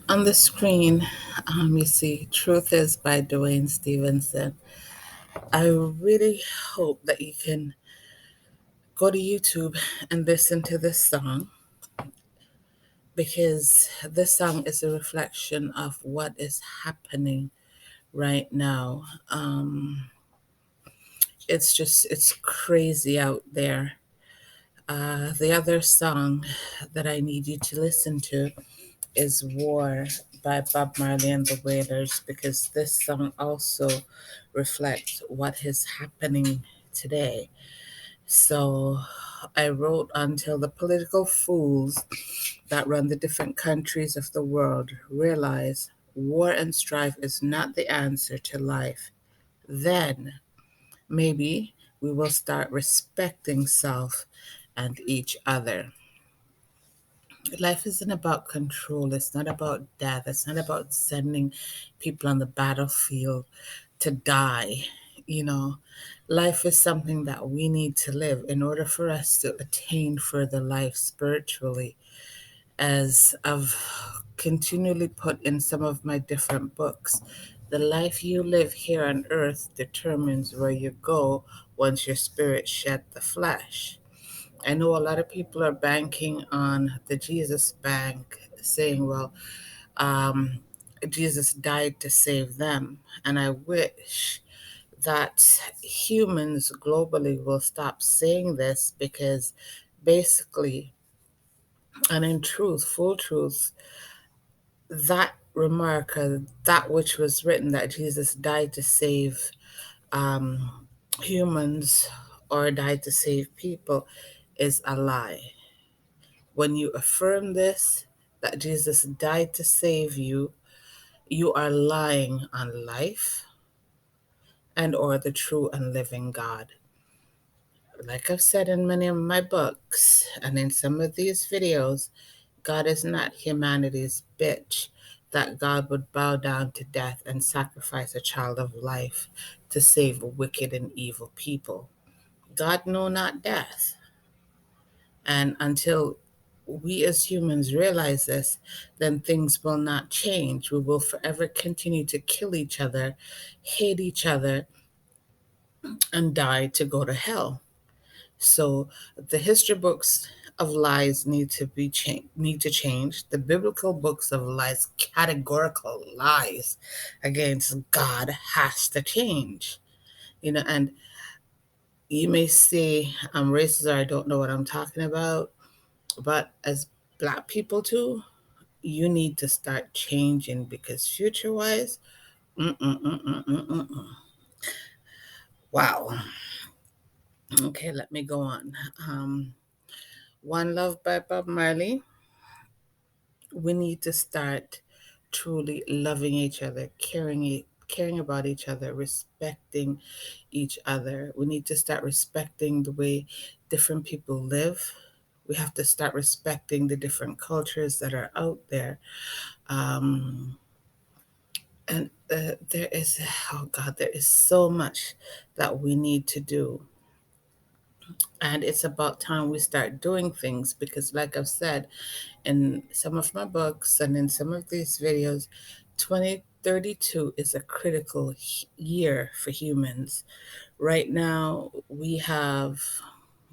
On the screen, you see Truth Is by Dwayne Stevenson. I really hope that you can go to YouTube and listen to this song because this song is a reflection of what is happening right now. It's crazy out there. The other song that I need you to listen to is War by Bob Marley and the Wailers because this song also reflects what is happening today. So I wrote until the political fools that run the different countries of the world realize war and strife is not the answer to life. Then maybe we will start respecting self and each other. Life isn't about control. It's not about death. It's not about sending people on the battlefield to die. You know, life is something that we need to live in order for us to attain further life spiritually. As I've continually put in some of my different books, the life you live here on earth determines where you go once your spirit shed the flesh. I know a lot of people are banking on the Jesus bank, saying, well, um, Jesus died to save them. And I wish that humans globally will stop saying this because basically, and in truth, full truth, that remark, that which was written that Jesus died to save humans or died to save people is a lie. When you affirm this, that Jesus died to save you, you are lying on life and or the true and living God. Like I've said in many of my books and in some of these videos, God is not humanity's bitch that God would bow down to death and sacrifice a child of life to save wicked and evil people. God know not death. And until we as humans realize this, then things will not change. We will forever continue to kill each other, hate each other, and die to go to hell. So the history books of lies need to change. The biblical books of lies, categorical lies against God, has to change. And you may say I'm racist or I don't know what I'm talking about, but as Black people too, you need to start changing because future wise, wow. Okay, let me go on. One Love by Bob Marley. We need to start truly loving each other, caring about each other, respecting each other. We need to start respecting the way different people live. We have to start respecting the different cultures that are out there. Um, and there is, oh God, there is so much that we need to do. And it's about time we start doing things because, like I've said in some of my books and in some of these videos, 2032 is a critical year for humans. Right now, we have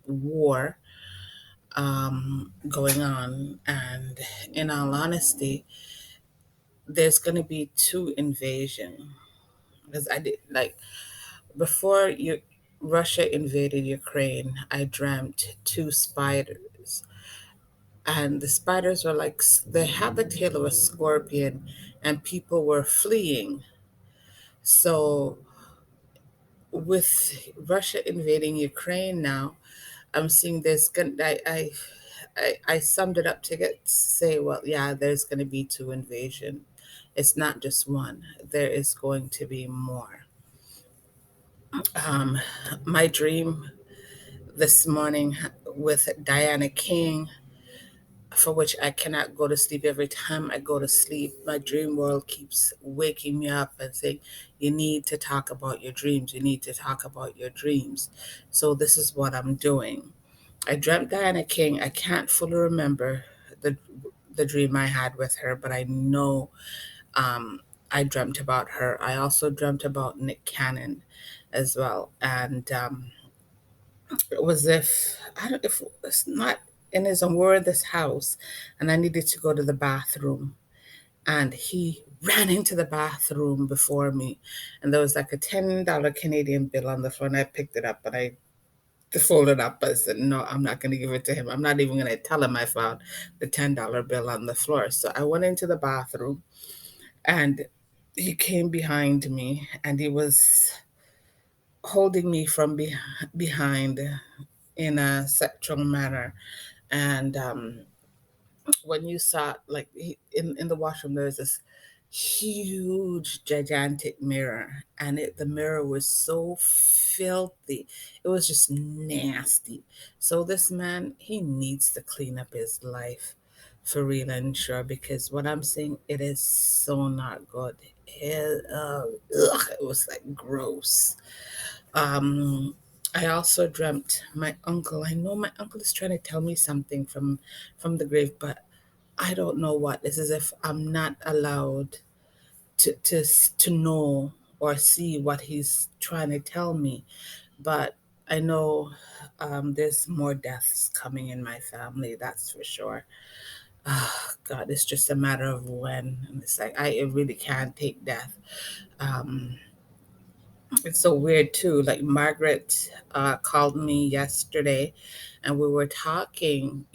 war going on, and in all honesty, there's going to be two invasion. Because I did like before you Russia invaded Ukraine, I dreamt two spiders, and the spiders were like they had the tail of a scorpion, and people were fleeing. So with Russia invading Ukraine now, I'm seeing there's gonna I summed it up to get say, well, yeah, there's gonna be two invasion. It's not just one. There is going to be more. Um, my dream this morning with Diana King, for which I cannot go to sleep. Every time I go to sleep, my dream world keeps waking me up and saying, you need to talk about your dreams. You need to talk about your dreams. So this is what I'm doing. I dreamt Diana King. I can't fully remember the the dream I had with her, but I know um, I dreamt about her. I also dreamt about Nick Cannon as well, and it was if I don't if it's not in his own word this house, and I needed to go to the bathroom, and he ran into the bathroom before me, and there was like a $10 Canadian bill on the floor, and I picked it up and I folded up. I said, "No, I'm not going to give it to him. I'm not even going to tell him I found the $10 bill on the floor." So I went into the bathroom, and he came behind me, and he was holding me from behind in a sexual manner. And when you saw, like, in the washroom, there's this huge, gigantic mirror, and the mirror was so filthy. It was just nasty. So this man, he needs to clean up his life for real and sure, because what I'm saying, it is so not good. It was like gross. Um, I also dreamt my uncle. I know my uncle is trying to tell me something from the grave, but I don't know what. It's as if I'm not allowed to know or see what he's trying to tell me. But I know there's more deaths coming in my family. That's for sure. Oh, God, it's just a matter of when. And it's like I really can't take death. Um, it's so weird too. Like Margaret called me yesterday, and we were talking.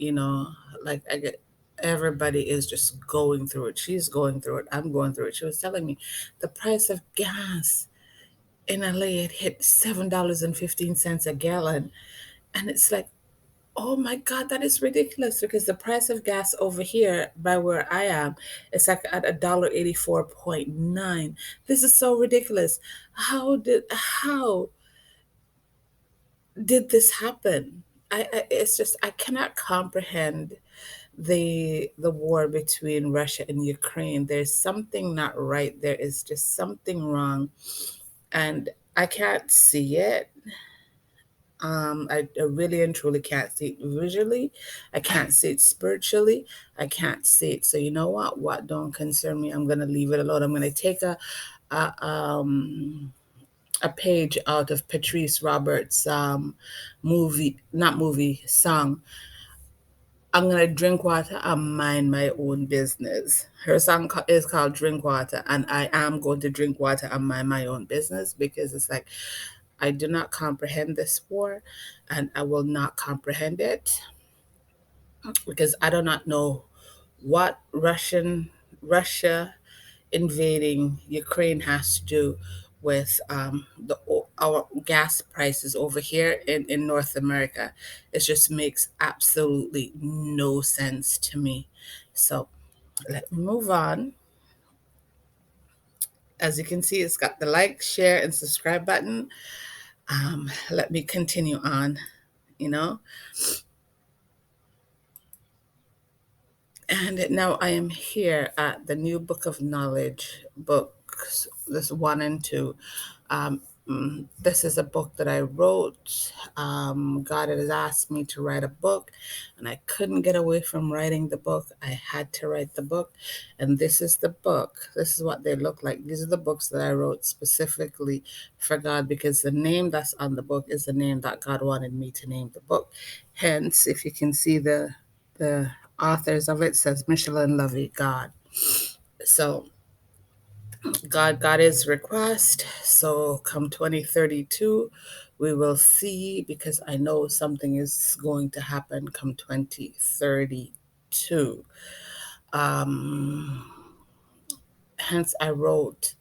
Like I get everybody is just going through it. She's going through it. I'm going through it. She was telling me the price of gas in LA it hit $7.15 a gallon, and it's like, oh my God, that is ridiculous because the price of gas over here by where I am is like at $1.84. This is so ridiculous. How did this happen? It's just I cannot comprehend the war between Russia and Ukraine. There's something not right. There is just something wrong, and I can't see it. I really and truly can't see it visually. I can't see it spiritually. I can't see it. So you know what? What don't concern me, I'm gonna leave it alone. I'm gonna take a um a page out of Patrice Roberts' not movie, song. I'm gonna drink water and mind my own business. Her song is called Drink Water, and I am going to drink water and mind my own business because it's like I do not comprehend this war, and I will not comprehend it because I do not know what Russia invading Ukraine has to do with our gas prices over here in North America. It just makes absolutely no sense to me. So let me move on. As you can see, it's got the like, share, and subscribe button. Let me continue on. You know, And now I am here at the New Book of Knowledge books, this one and two. This is a book that I wrote. God has asked me to write a book, and I couldn't get away from writing the book. I had to write the book, and this is the book. This is what they look like. These are the books that I wrote specifically for God because the name that's on the book is the name that God wanted me to name the book. Hence, if you can see the authors of it says Michelin Lovey God. So God got his request. So come 2032, we will see because I know something is going to happen come 2032. Um, Hence, I wrote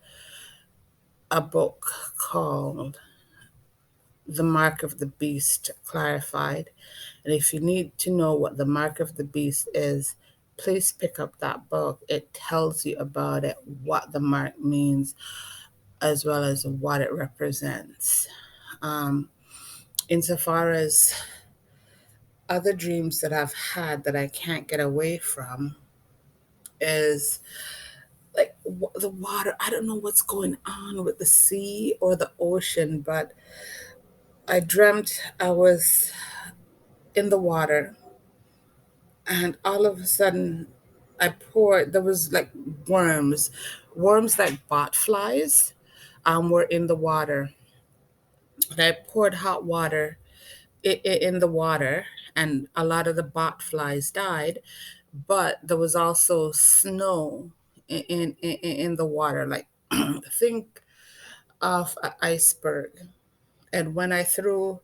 a book called The Mark of the Beast Clarified. And if you need to know what the mark of the beast is, please pick up that book. It tells you about it, what the mark means, as well as what it represents. Um, Insofar as other dreams that I've had that I can't get away from, is like the water. I don't know what's going on with the sea or the ocean, but I dreamt I was in the water, and all of a sudden I poured, there was like worms, worms like bot flies, were in the water. And I poured hot water in the water, and a lot of the bot flies died. But there was also snow in the water, like think of an iceberg. And when I threw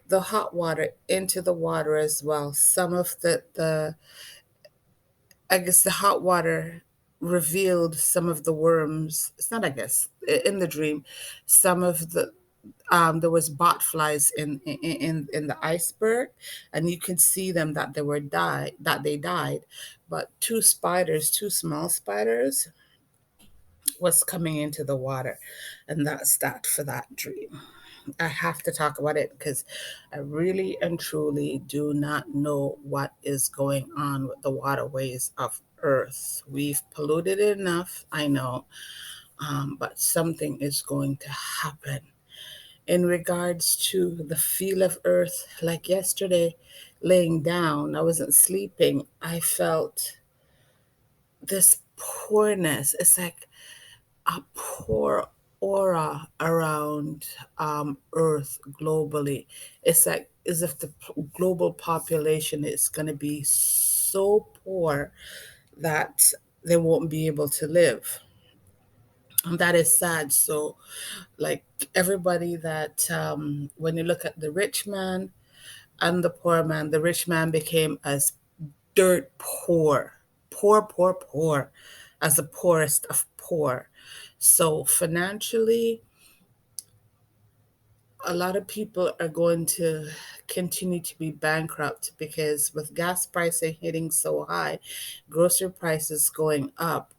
the hot water into the water as well, some of the I guess the hot water revealed some of the worms. It's not, I guess, in the dream, some of the there was bot flies in the iceberg, and you could see them that they died, but two spiders, two small spiders, was coming into the water, and that's that for that dream. I have to talk about it because I really and truly do not know what is going on with the waterways of Earth. We've polluted it enough, I know, but something is going to happen. In regards to the feel of Earth, like yesterday, laying down, I wasn't sleeping. I felt this poorness. It's like a poor aura around Earth globally. It's like as if the global population is going to be so poor that they won't be able to live. And that is sad. So, like everybody that, when you look at the rich man and the poor man, the rich man became as dirt poor, poor, as the poorest of poor. So financially, a lot of people are going to continue to be bankrupt because with gas pricing hitting so high, grocery prices going up,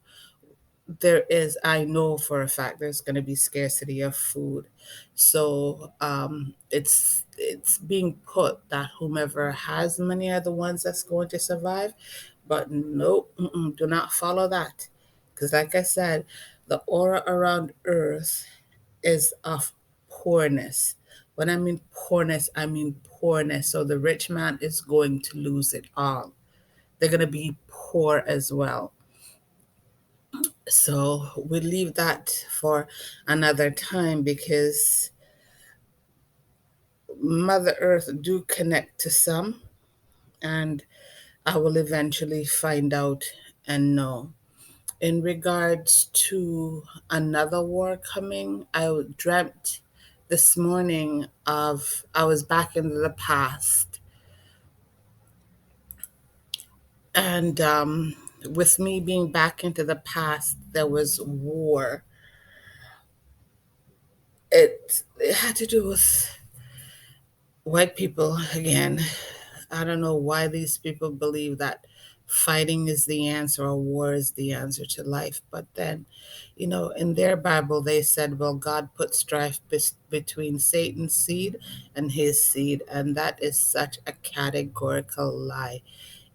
there is, I know for a fact, there's going to be scarcity of food. So it's being put that whomever has money are the ones that's going to survive. But nope, do not follow that, because like I said, the aura around Earth is of poorness. When I mean poorness, I mean poorness. So the rich man is going to lose it all. They're going to be poor as well. So we leave that for another time, because Mother Earth do connect to some, and I will eventually find out and know. In regards to another war coming, I dreamt this morning of I was back in the past, and with me being back into the past, there was war. It had to do with white people again. I don't know why these people believe that fighting is the answer or war is the answer to life. But then, in their Bible, they said, well, God put strife between Satan's seed and his seed. And that is such a categorical lie.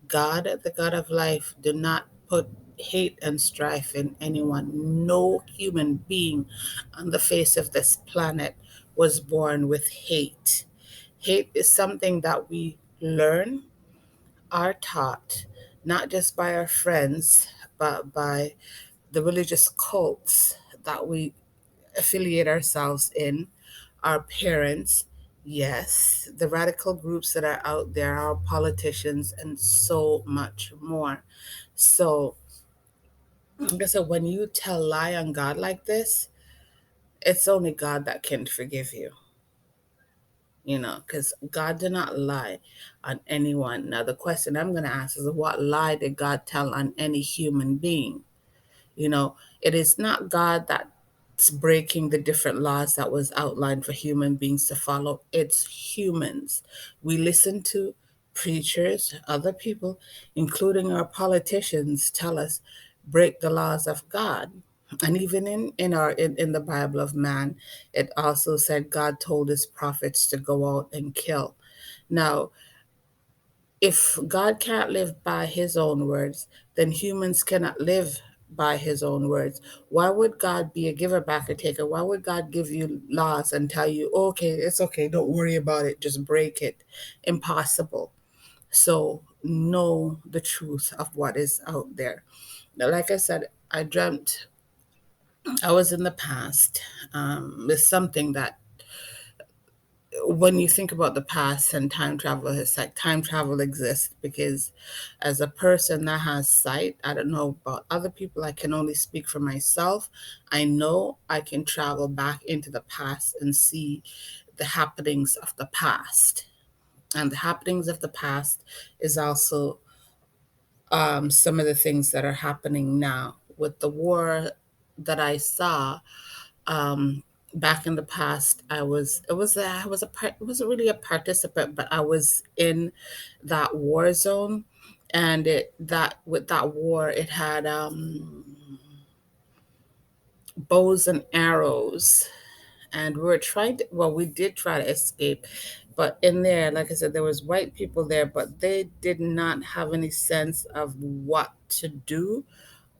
God, the God of life, did not put hate and strife in anyone. No human being on the face of this planet was born with hate. Hate is something that we learn, are taught, not just by our friends, but by the religious cults that we affiliate ourselves in, our parents, yes, the radical groups that are out there, our politicians, and so much more. So, like I said, when you tell lie on God like this, it's only God that can forgive you. Because God did not lie on anyone. Now, the question I'm going to ask is, what lie did God tell on any human being? It is not God that's breaking the different laws that was outlined for human beings to follow. It's humans. We listen to preachers, other people, including our politicians, tell us break the laws of God. And even in the Bible of man, it also said God told his prophets to go out and kill. Now, if God can't live by his own words, then humans cannot live by his own words. Why would God be a giver back a taker? Why would God give you laws and tell you, okay, it's okay, don't worry about it, just break it? Impossible. So know the truth of what is out there. Now, like I said, I dreamt I was in the past. It's something that when you think about the past and time travel, it's like time travel exists because as a person that has sight, I don't know about other people, I can only speak for myself. I know I can travel back into the past and see the happenings of the past. And the happenings of the past is also some of the things that are happening now with the war that I saw um, back in the past. I wasn't really a participant, but I was in that war zone, and it that with that war, it had bows and arrows, and we were trying to. Well, we did try to escape, but in there, like I said, there was white people there, but they did not have any sense of what to do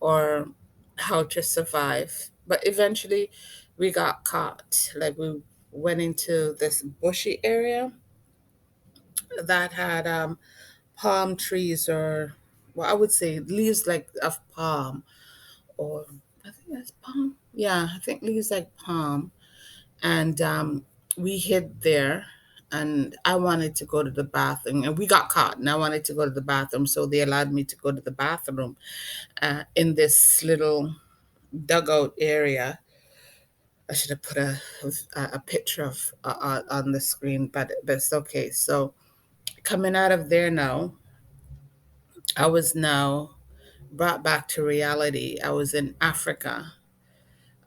or how to survive. But eventually we got caught. Like we went into this bushy area that had palm trees, or well, I would say leaves like of palm, or I think that's palm. Yeah, I think leaves like palm. And we hid there. And I wanted to go to the bathroom, and we got caught. And I wanted to go to the bathroom, so they allowed me to go to the bathroom in this little dugout area. I should have put a picture of on the screen, but it's okay. So coming out of there now, I was now brought back to reality. I was in Africa.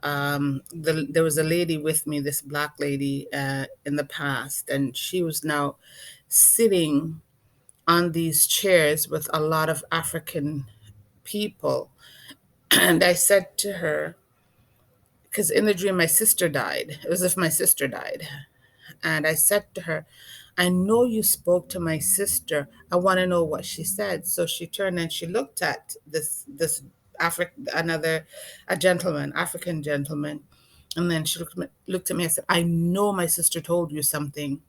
There was a lady with me, this black lady in the past, and she was now sitting on these chairs with a lot of African people. And I said to her, because in the dream my sister died. It was as if my sister died. And I said to her, I know you spoke to my sister. I want to know what she said. So she turned and she looked at this another a gentleman, African gentleman. And then she looked at me and said, I know my sister told you something.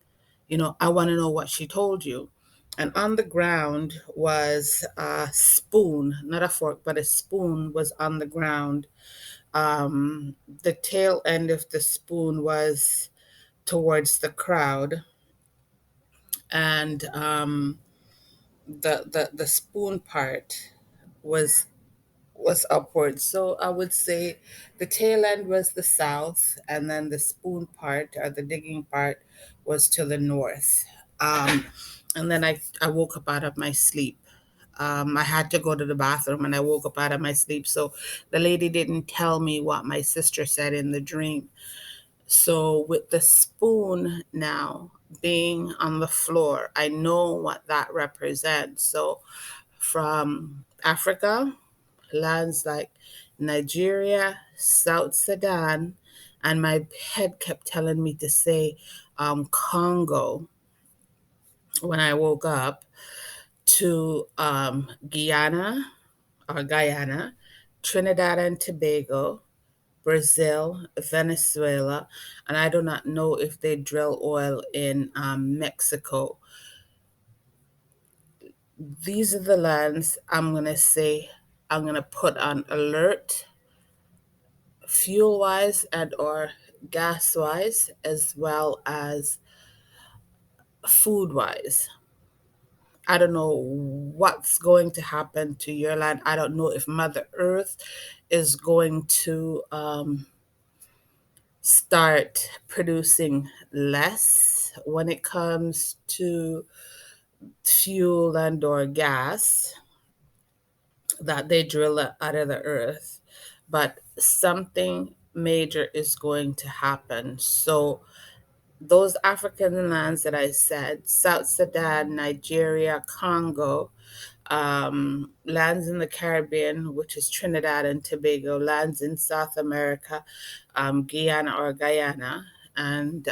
I want to know what she told you. And on the ground was a spoon, not a fork, but a spoon was on the ground. The tail end of the spoon was towards the crowd, and the spoon part was upwards. So I would say the tail end was the south, and then the spoon part or the digging part was to the north. Um, and then I woke up out of my sleep. I had to go to the bathroom, and I woke up out of my sleep. So the lady didn't tell me what my sister said in the dream. So with the spoon now being on the floor, I know what that represents. So from Africa, lands like Nigeria, South Sudan, and my head kept telling me to say Congo when I woke up, to Guyana, Trinidad and Tobago, Brazil, Venezuela, and I do not know if they drill oil in Mexico. These are the lands I'm going to say I'm going to put on alert, fuel wise and or gas wise, as well as food wise. I don't know what's going to happen to your land. I don't know if Mother Earth is going to start producing less when it comes to fuel and or gas that they drill out of the earth, but something major is going to happen. So those African lands that I said, South Sudan, Nigeria, Congo, lands in the Caribbean, which is Trinidad and Tobago, lands in South America, Guyana or Guyana, and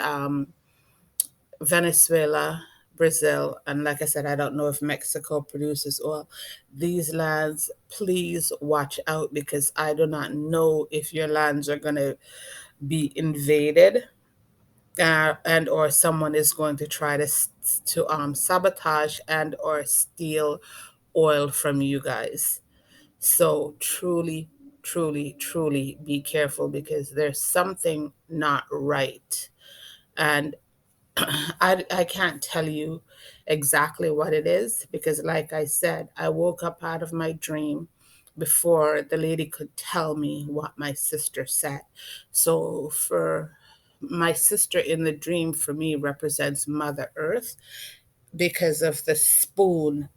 Venezuela, Brazil, and like I said, I don't know if Mexico produces oil. These lands, please watch out because I do not know if your lands are going to be invaded and or someone is going to try to to sabotage and or steal oil from you guys. So truly, truly, truly be careful, because there's something not right. And I can't tell you exactly what it is, because, like I said, I woke up out of my dream before the lady could tell me what my sister said. So, for my sister in the dream, for me, represents Mother Earth because of the spoon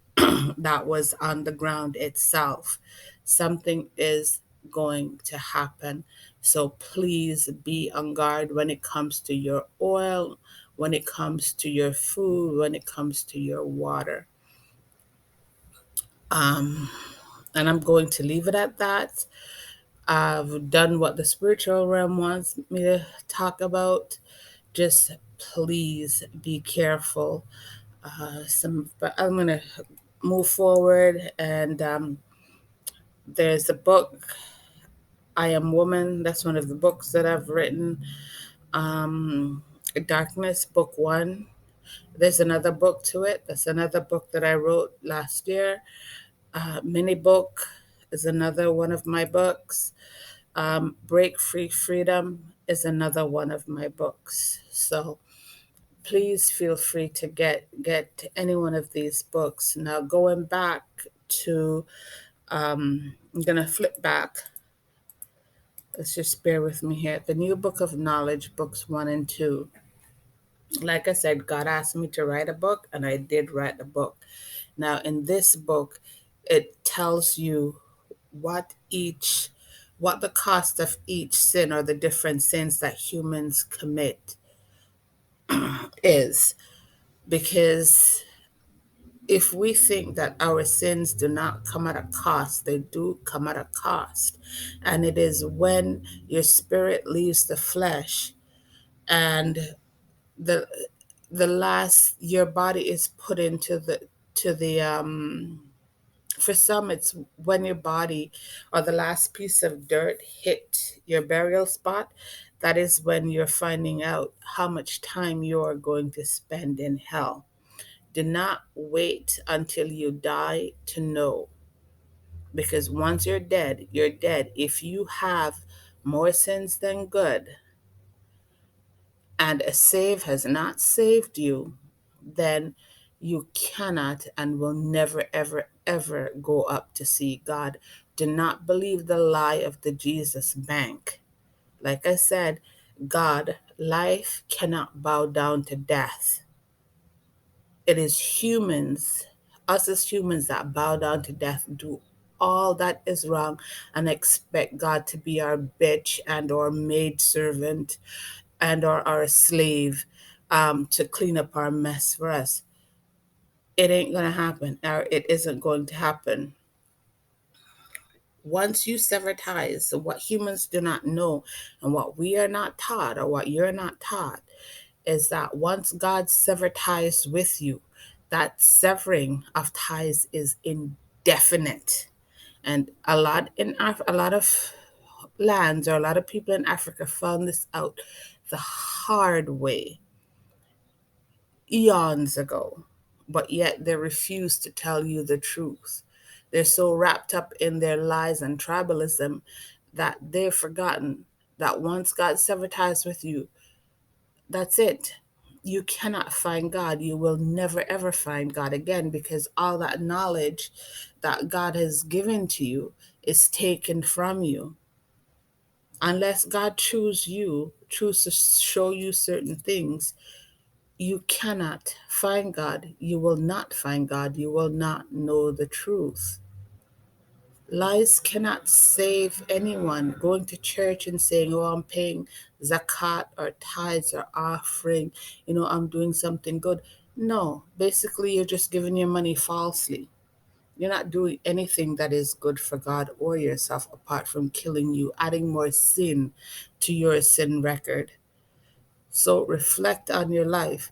that was on the ground itself. Something is going to happen. So please be on guard when it comes to your oil, when it comes to your food, when it comes to your water. Um, and I'm going to leave it at that. I've done what the spiritual realm wants me to talk about. Just please be careful. But I'm gonna move forward, and there's a book, I Am Woman. That's one of the books that I've written. Um, Darkness, book one. There's another book to it. That's another book that I wrote last year. Mini book is another one of my books. Break Free Freedom is another one of my books. So please feel free to get any one of these books. Now, going back to, I'm gonna flip back. Let's just bear with me here. The New Book of Knowledge, books one and two. Like I said, God asked me to write a book, and I did write a book. Now, in this book, it tells you what each, what the cost of each sin, or the different sins that humans commit, is. Because if we think that our sins do not come at a cost, they do come at a cost. And it is when your spirit leaves the flesh, and the last, your body is put into the for some, it's when your body, or the last piece of dirt, hit your burial spot. That is when you're finding out how much time you're going to spend in hell. Do not wait until you die to know, because once you're dead, you're dead. If you have more sins than good, and a save has not saved you, then you cannot and will never, ever, ever go up to see God. Do not believe the lie of the Jesus bank. Like I said, God, life cannot bow down to death. It is humans, us as humans, that bow down to death, do all that is wrong, and expect God to be our bitch and or maid servant and or our slave, to clean up our mess for us. It ain't gonna happen, or it isn't going to happen. Once you sever ties, so what humans do not know, and what we are not taught, or what you're not taught, is that once God sever ties with you, that severing of ties is indefinite. And a lot of lands, or a lot of people in Africa found this out the hard way eons ago, but yet they refuse to tell you the truth. They're so wrapped up in their lies and tribalism that they've forgotten that once God sever ties with you, that's it. You cannot find God. You will never ever find God again, because all that knowledge that God has given to you is taken from you. Unless God choose to show you certain things, you cannot find God. You will not find God. You will not know the truth. Lies cannot save anyone. Going to church and saying, "Oh, I'm paying zakat or tithes or offering, I'm doing something good." No, basically, you're just giving your money falsely. You're not doing anything that is good for God or yourself, apart from killing you, adding more sin to your sin record. So reflect on your life.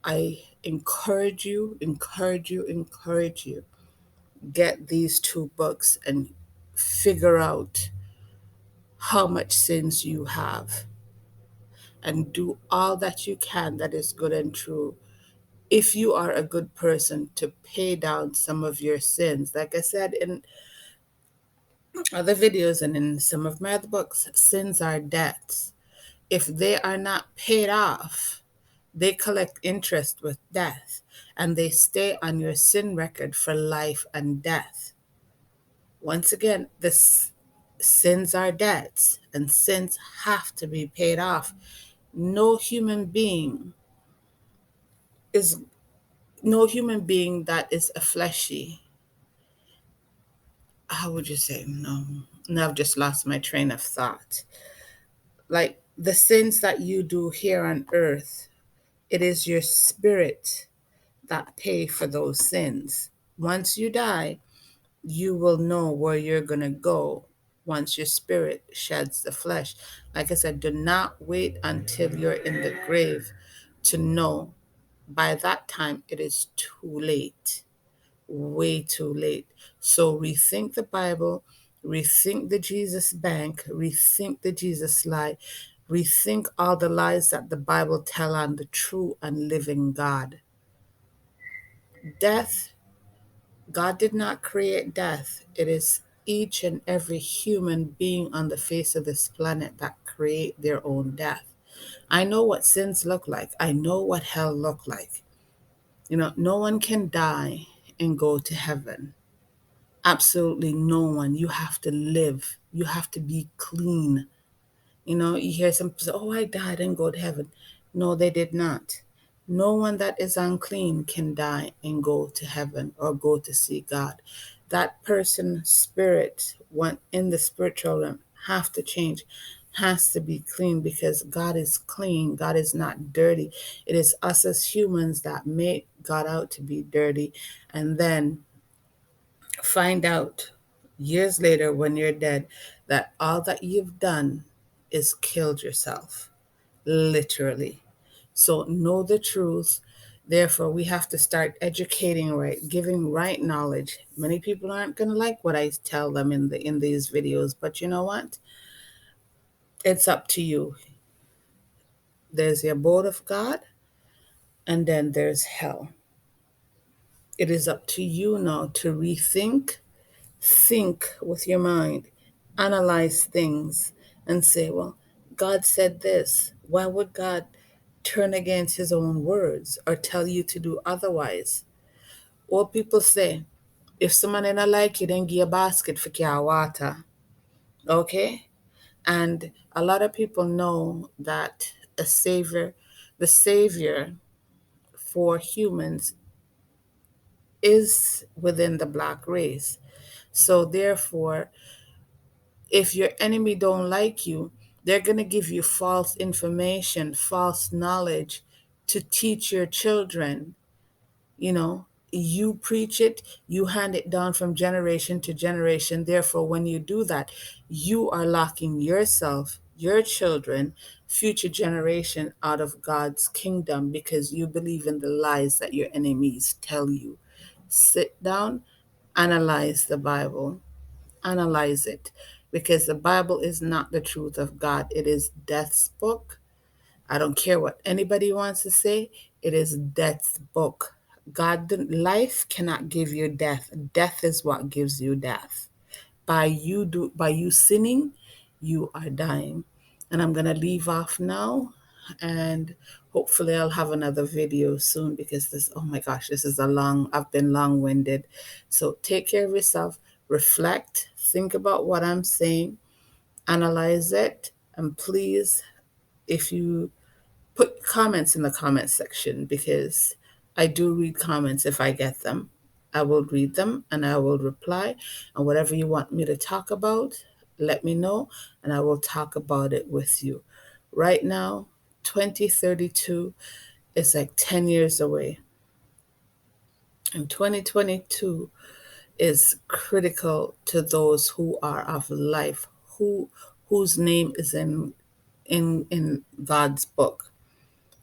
I encourage you, encourage you, encourage you. Get these two books and figure out how much sins you have, and do all that you can that is good and true. if you are a good person, to pay down some of your sins. Like I said in other videos and in some of my other books, sins are debts. If they are not paid off, they collect interest with death, and they stay on your sin record for life and death. Once again, sins are debts, and sins have to be paid off. No human being is no human being that is a fleshy. How would you say? No, now I've just lost my train of thought. Like the sins that you do here on earth, it is your spirit that pay for those sins. Once you die, you will know where you're going to go once your spirit sheds the flesh. Like I said, do not wait until you're in the grave to know. By that time, it is too late, way too late. So rethink the Bible, rethink the Jesus bank, rethink the Jesus lie, rethink all the lies that the Bible tell on the true and living God. Death, God did not create death. It is each and every human being on the face of this planet that create their own death. I know what sins look like. I know what hell look like. No one can die and go to heaven. Absolutely no one. You have to live. You have to be clean. You hear some people say, oh, I died and go to heaven. No, they did not. No one that is unclean can die and go to heaven or go to see God. That person's spirit, one in the spiritual realm, have to change, has to be clean, because God is clean. God is not dirty. It is us as humans that make God out to be dirty, and then find out years later when you're dead that all that you've done is killed yourself, literally. So know the truth. Therefore, we have to start educating right, giving right knowledge. Many people aren't going to like what I tell them in these videos, but you know what? It's up to you. There's the abode of God, and then there's hell. It is up to you now to rethink. Think with your mind, analyze things, and say, well, God said this. Why would God turn against his own words or tell you to do otherwise? Or people say, if someone ain't like you, then give a basket for your water. Okay? And a lot of people know that the savior for humans is within the black race. So therefore, if your enemy don't like you, they're going to give you false information, false knowledge to teach your children. You preach it, you hand it down from generation to generation. Therefore, when you do that, you are locking yourself, your children, future generation out of God's kingdom, because you believe in the lies that your enemies tell you. Sit down, analyze the Bible, analyze it, because the Bible is not the truth of God. It is death's book. I don't care what anybody wants to say. It is death's book. Life cannot give you death. Death is what gives you death. By you sinning, you are dying. And I'm gonna leave off now, and hopefully I'll have another video soon, because oh my gosh, I've been long-winded. So take care of yourself, reflect, think about what I'm saying, analyze it, and please, if you put comments in the comment section, because I do read comments if I get them. I will read them and I will reply. And whatever you want me to talk about, let me know and I will talk about it with you. Right now, 2032 is like 10 years away. And 2022 is critical to those who are of life, whose name is in God's book.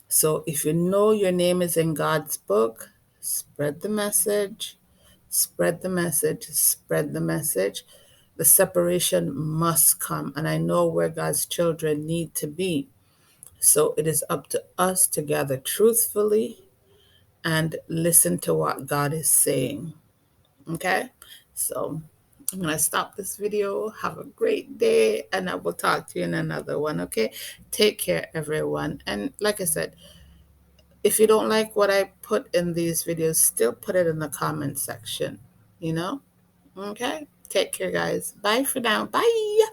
So if you know your name is in God's book, spread the message, spread the message, spread the message. The separation must come. And I know where God's children need to be. So it is up to us to gather truthfully and listen to what God is saying. Okay? So I'm going to stop this video. Have a great day, and I will talk to you in another one. Okay? Take care, everyone. And like I said, if you don't like what I put in these videos, still put it in the comment section. You know? Okay? Take care, guys. Bye for now. Bye.